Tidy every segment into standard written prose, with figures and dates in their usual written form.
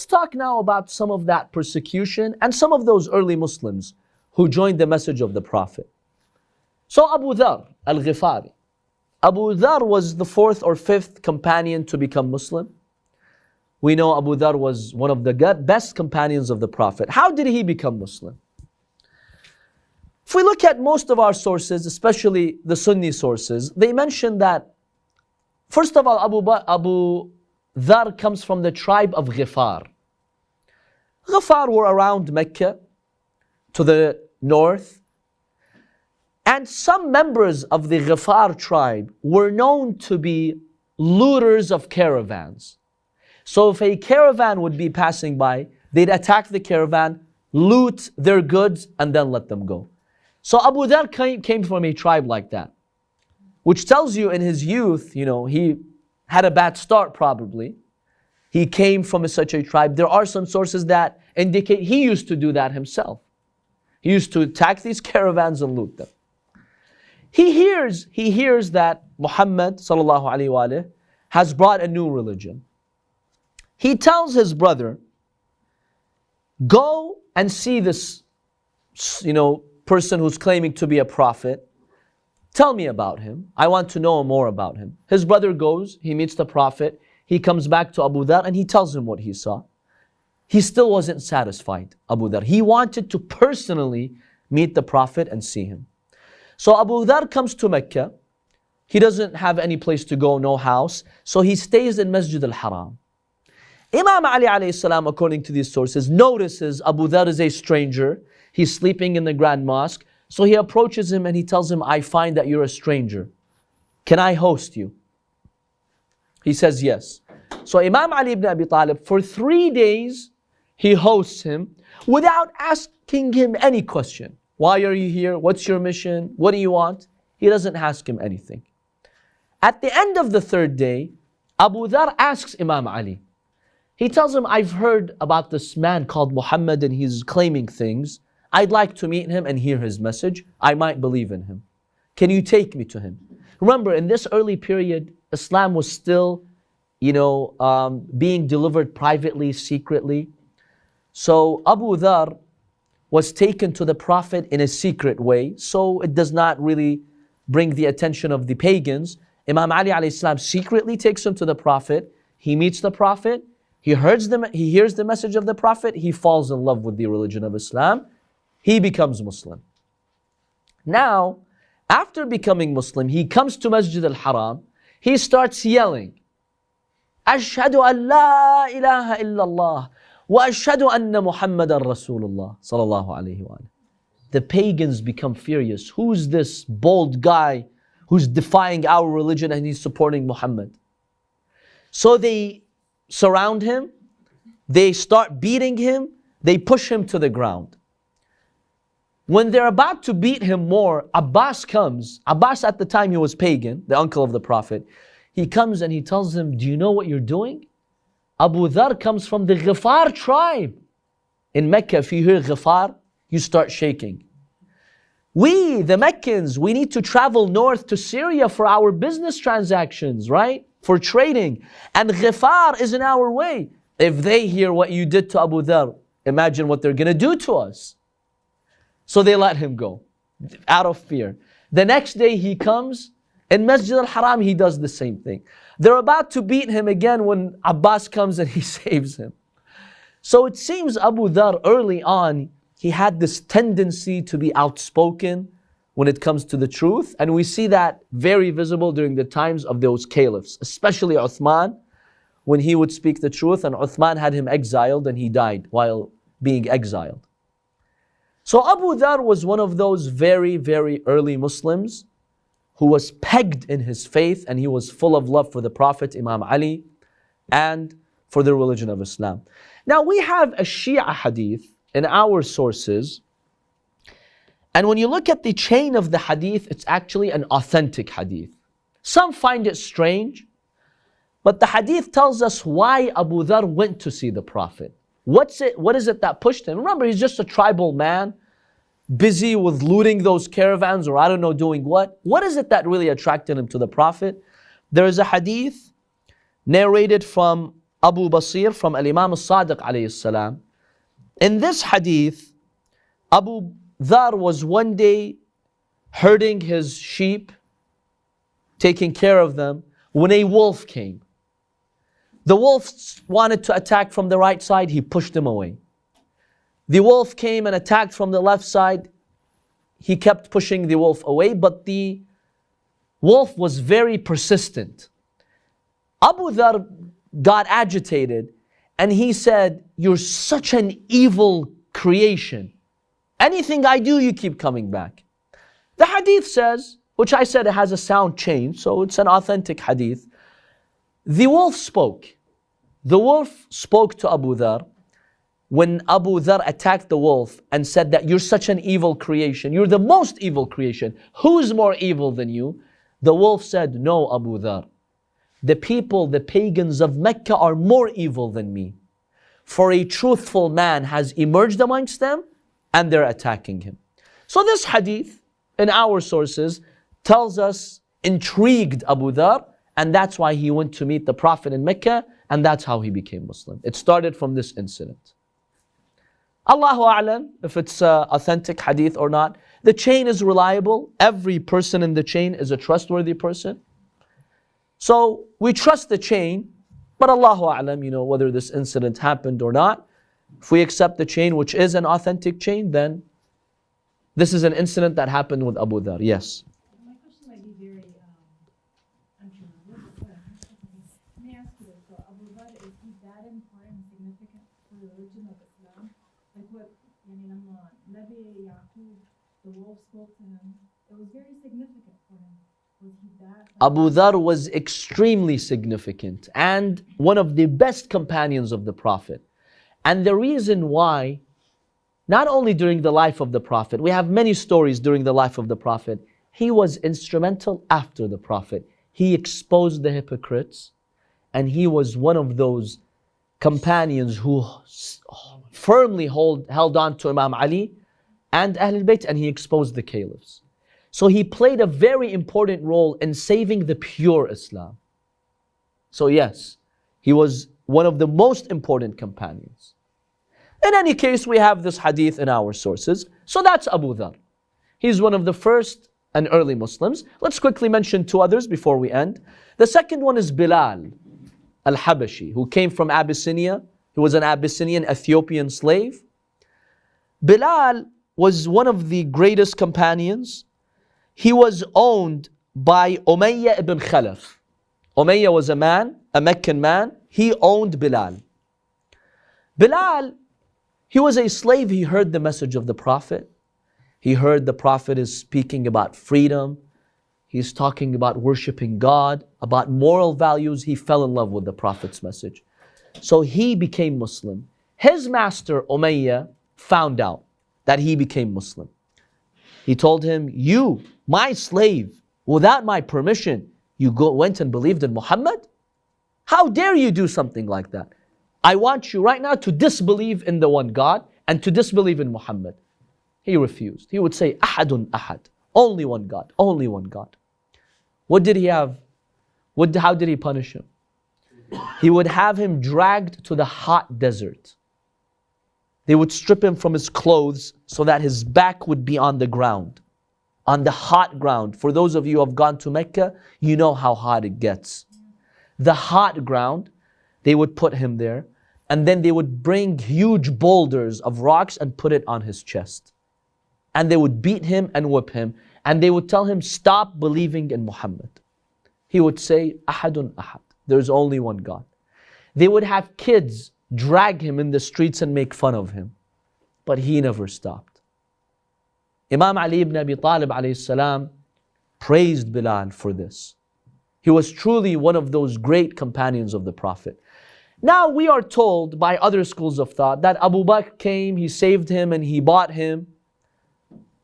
let's talk now about some of that persecution and some of those early Muslims who joined the message of the Prophet. So Abu Dhar al-Ghifari. Abu Dhar was the fourth or fifth companion to become Muslim. We know Abu Dhar was one of the best companions of the Prophet. How did he become Muslim? If we look at most of our sources, especially the Sunni sources, they mention that, first of all, Abu Dhar comes from the tribe of Ghifar. Ghifar were around Mecca, to the north. And some members of the Ghifar tribe were known to be looters of caravans. So if a caravan would be passing by, they'd attack the caravan, loot their goods, and then let them go. So Abu Dhar came from a tribe like that, which tells you in his youth, he had a bad start probably. He came from such a tribe. There are some sources that indicate he used to do that himself. He used to attack these caravans and loot them. He hears that Muhammad sallallahu alaihi wasallam has brought a new religion. He tells his brother, go and see this, person who's claiming to be a prophet. Tell me about him. I want to know more about him. His brother goes, he meets the Prophet. He comes back to Abu Dhar and he tells him what he saw. He still wasn't satisfied, Abu Dhar. He wanted to personally meet the Prophet and see him. So Abu Dhar comes to Mecca. He doesn't have any place to go, no house. So he stays in Masjid al-Haram. Imam Ali alayhi salam, according to these sources, notices Abu Dhar is a stranger. He's sleeping in the Grand Mosque. So he approaches him and he tells him, I find that you're a stranger. Can I host you? He says yes. So Imam Ali ibn Abi Talib, for 3 days, he hosts him without asking him any question. Why are you here? What's your mission? What do you want? He doesn't ask him anything. At the end of the 3rd day, Abu Dhar asks Imam Ali. He tells him, I've heard about this man called Muhammad and he's claiming things. I'd like to meet him and hear his message. I might believe in him. Can you take me to him? Remember, in this early period, Islam was still, being delivered privately, secretly. So Abu Dhar was taken to the Prophet in a secret way, so it does not really bring the attention of the pagans. Imam Ali alayhi salam secretly takes him to the Prophet. He meets the Prophet. He hears the message of the Prophet. He falls in love with the religion of Islam. He becomes Muslim. Now, after becoming Muslim, he comes to Masjid al-Haram. He starts yelling, Ashhadu an la ilaha illallah wa ashhadu anna Muhammadan Rasulullah sallallahu alayhi wa. The pagans become furious. Who's this bold guy who's defying our religion and he's supporting Muhammad? So they surround him. They start beating him. They push him to the ground. When they're about to beat him more, Abbas comes. Abbas at the time he was pagan, the uncle of the Prophet. He comes and he tells him, do you know what you're doing? Abu Dhar comes from the Ghifar tribe. In Mecca, if you hear Ghifar, you start shaking. We, the Meccans, we need to travel north to Syria for our business transactions, right? For trading. And Ghifar is in our way. If they hear what you did to Abu Dhar, imagine what they're going to do to us. So they let him go, out of fear. The next day he comes, in Masjid al-Haram he does the same thing. They're about to beat him again when Abbas comes and he saves him. So it seems Abu Dhar early on, he had this tendency to be outspoken when it comes to the truth. And we see that very visible during the times of those caliphs, especially Uthman, when he would speak the truth, and Uthman had him exiled and he died while being exiled. So Abu Dhar was one of those very, very early Muslims who was pegged in his faith, and he was full of love for the Prophet, Imam Ali, and for the religion of Islam. Now we have a Shia hadith in our sources, and when you look at the chain of the hadith, it's actually an authentic hadith. Some find it strange, but the hadith tells us why Abu Dhar went to see the Prophet. What is it that pushed him? Remember, he's just a tribal man, busy with looting those caravans, or I don't know doing what. What is it that really attracted him to the Prophet? There is a hadith narrated from Abu Basir from Al-Imam al-Sadiq alayhi salam. In this hadith, Abu Dhar was one day herding his sheep, taking care of them, when a wolf came. The wolf wanted to attack from the right side, he pushed him away. The wolf came and attacked from the left side, he kept pushing the wolf away, but the wolf was very persistent. Abu Dhar got agitated and he said, "You're such an evil creation. Anything I do, you keep coming back." The hadith says, which I said it has a sound change, so it's an authentic hadith. The wolf spoke. The wolf spoke to Abu Dhar. When Abu Dhar attacked the wolf and said that you're such an evil creation, you're the most evil creation, who's more evil than you? The wolf said, "No, Abu Dhar. The people, the pagans of Mecca are more evil than me. For a truthful man has emerged amongst them and they're attacking him." So this hadith in our sources tells us intrigued Abu Dhar, and that's why he went to meet the Prophet in Mecca, and that's how he became Muslim. It started from this incident. Allahu A'lam if it's authentic hadith or not. The chain is reliable. Every person in the chain is a trustworthy person. So we trust the chain, but Allahu A'lam, whether this incident happened or not. If we accept the chain, which is an authentic chain, then this is an incident that happened with Abu Dhar. Yes. My question might be very untrue. Let me ask you this. So Abu Dhar, is he that important and significant for the religion of Islam? Like what, Nabi Yaqub, the wolf spoke to him. It was very significant for him. Was he that? Abu Dhar was extremely significant and one of the best companions of the Prophet. And the reason why, not only during the life of the Prophet, we have many stories during the life of the Prophet, he was instrumental after the Prophet. He exposed the hypocrites, and he was one of those companions who firmly held on to Imam Ali and Ahlul Bayt, and he exposed the caliphs. So he played a very important role in saving the pure Islam. So yes, he was one of the most important companions. In any case, we have this hadith in our sources. So that's Abu Dhar. He's one of the first and early Muslims. Let's quickly mention two others before we end. The second one is Bilal, al-Habshi, who came from Abyssinia. He was an Abyssinian Ethiopian slave. Bilal was one of the greatest companions. He was owned by Umayyah ibn Khalaf. Umayyah was a man, a Meccan man. He owned Bilal. Bilal, he was a slave. He heard the message of the Prophet. He heard the Prophet is speaking about freedom. He's talking about worshiping God, about moral values. He fell in love with the Prophet's message. So he became Muslim. His master, Umayyah, found out that he became Muslim. He told him, "You, my slave, without my permission, you went and believed in Muhammad? How dare you do something like that? I want you right now to disbelieve in the one God and to disbelieve in Muhammad." He refused. He would say, "Ahadun ahad," only one God, only one God. What did he have? How did he punish him? He would have him dragged to the hot desert. They would strip him from his clothes so that his back would be on the ground, on the hot ground. For those of you who have gone to Mecca, you know how hot it gets. The hot ground, they would put him there, and then they would bring huge boulders of rocks and put it on his chest. And they would beat him and whip him, and they would tell him, "Stop believing in Muhammad." He would say, "Ahadun ahad," there's only one God. They would have kids drag him in the streets and make fun of him, but he never stopped. Imam Ali ibn Abi Talib alayhi salam praised Bilal for this. He was truly one of those great companions of the Prophet. Now we are told by other schools of thought that Abu Bakr came, he saved him and he bought him.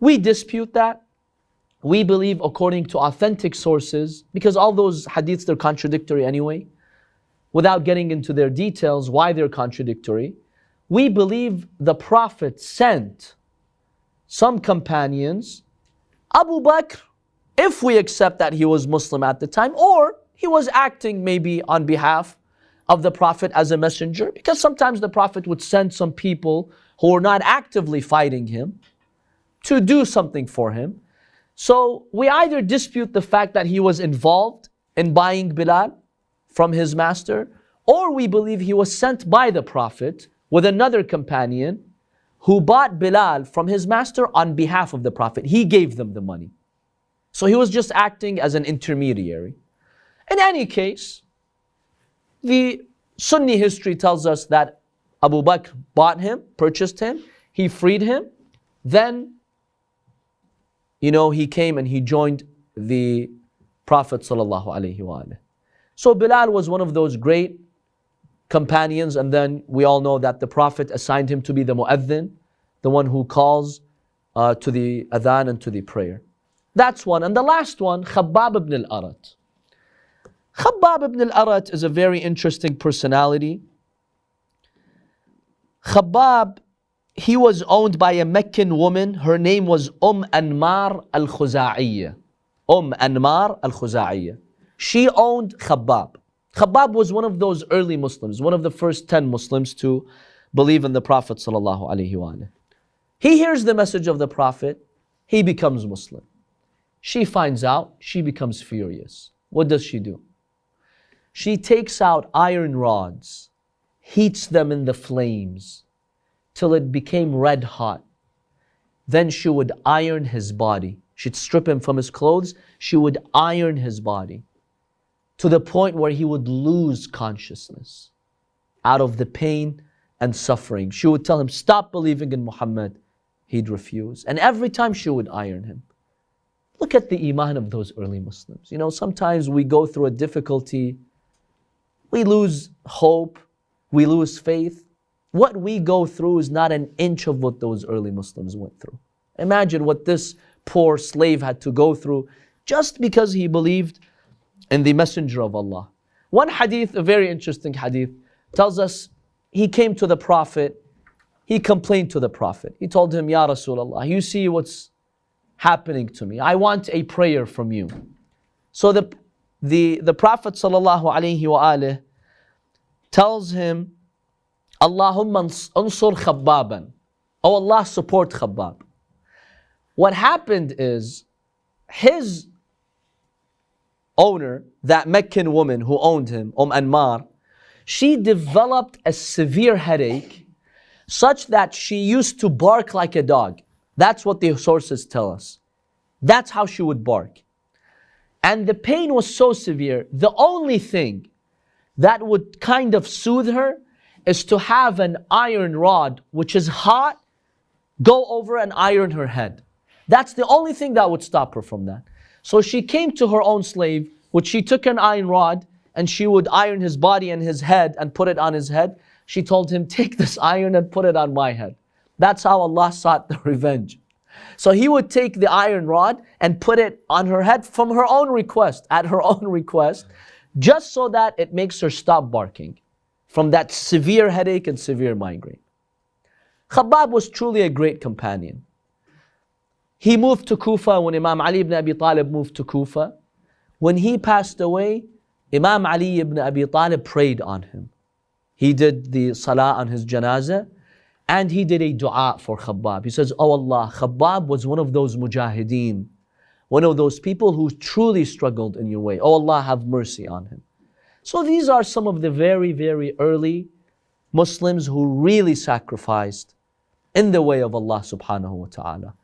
We dispute that. We believe according to authentic sources, because all those hadiths, they're contradictory anyway, without getting into their details why they're contradictory. We believe the Prophet sent some companions, Abu Bakr, if we accept that he was Muslim at the time, or he was acting maybe on behalf of the Prophet as a messenger, because sometimes the Prophet would send some people who were not actively fighting him to do something for him. So we either dispute the fact that he was involved in buying Bilal from his master, or we believe he was sent by the Prophet with another companion who bought Bilal from his master on behalf of the Prophet. He gave them the money. So he was just acting as an intermediary. In any case, the Sunni history tells us that Abu Bakr bought him, purchased him, he freed him, then, he came and he joined the Prophet sallallahu alaihi wasallam. So Bilal was one of those great companions, and then we all know that the Prophet assigned him to be the mu'adhin, the one who calls to the adhan and to the prayer. That's one. And the last one, Khabbab ibn al-Aratt. Khabbab ibn al-Aratt is a very interesting personality. Khabbab, he was owned by a Meccan woman. Her name was Anmar al-Khuza'iyya. Anmar al-Khuza'iyya. She owned Khabbab. Khabbab was one of those early Muslims, one of the first 10 Muslims to believe in the Prophet sallallahu alaihi wasallam. He hears the message of the Prophet, he becomes Muslim. She finds out, she becomes furious. What does she do? She takes out iron rods, heats them in the flames till it became red hot. Then she would iron his body. She'd strip him from his clothes, she would iron his body to the point where he would lose consciousness out of the pain and suffering. She would tell him, stop believing in Muhammad. He'd refuse. And every time she would iron him. Look at the iman of those early Muslims. Sometimes we go through a difficulty, we lose hope, we lose faith. What we go through is not an inch of what those early Muslims went through. Imagine what this poor slave had to go through just because he believed in the Messenger of Allah. One hadith, a very interesting hadith, tells us he came to the Prophet, he complained to the Prophet. He told him, Ya Rasulullah, you see what's happening to me. I want a prayer from you. So the Prophet sallallahu alaihi wasallam tells him, Allahumma ansur Khabbaban. Oh Allah, support Khabbab. What happened is, his owner, that Meccan woman who owned him, Anmar, she developed a severe headache such that she used to bark like a dog. That's what the sources tell us. That's how she would bark. And the pain was so severe, the only thing that would kind of soothe her is to have an iron rod, which is hot, go over and iron her head. That's the only thing that would stop her from that. So she came to her own slave, which she took an iron rod and she would iron his body and his head and put it on his head. She told him, take this iron and put it on my head. That's how Allah sought the revenge. So he would take the iron rod and put it on her head from her own request, at her own request, just so that it makes her stop barking from that severe headache and severe migraine. Khabbab was truly a great companion. He moved to Kufa when Imam Ali ibn Abi Talib moved to Kufa. When he passed away, Imam Ali ibn Abi Talib prayed on him. He did the salah on his janazah, and he did a dua for Khabbab. He says, oh Allah, Khabbab was one of those mujahideen, one of those people who truly struggled in your way. Oh Allah, have mercy on him. So these are some of the very, very early Muslims who really sacrificed in the way of Allah subhanahu wa ta'ala.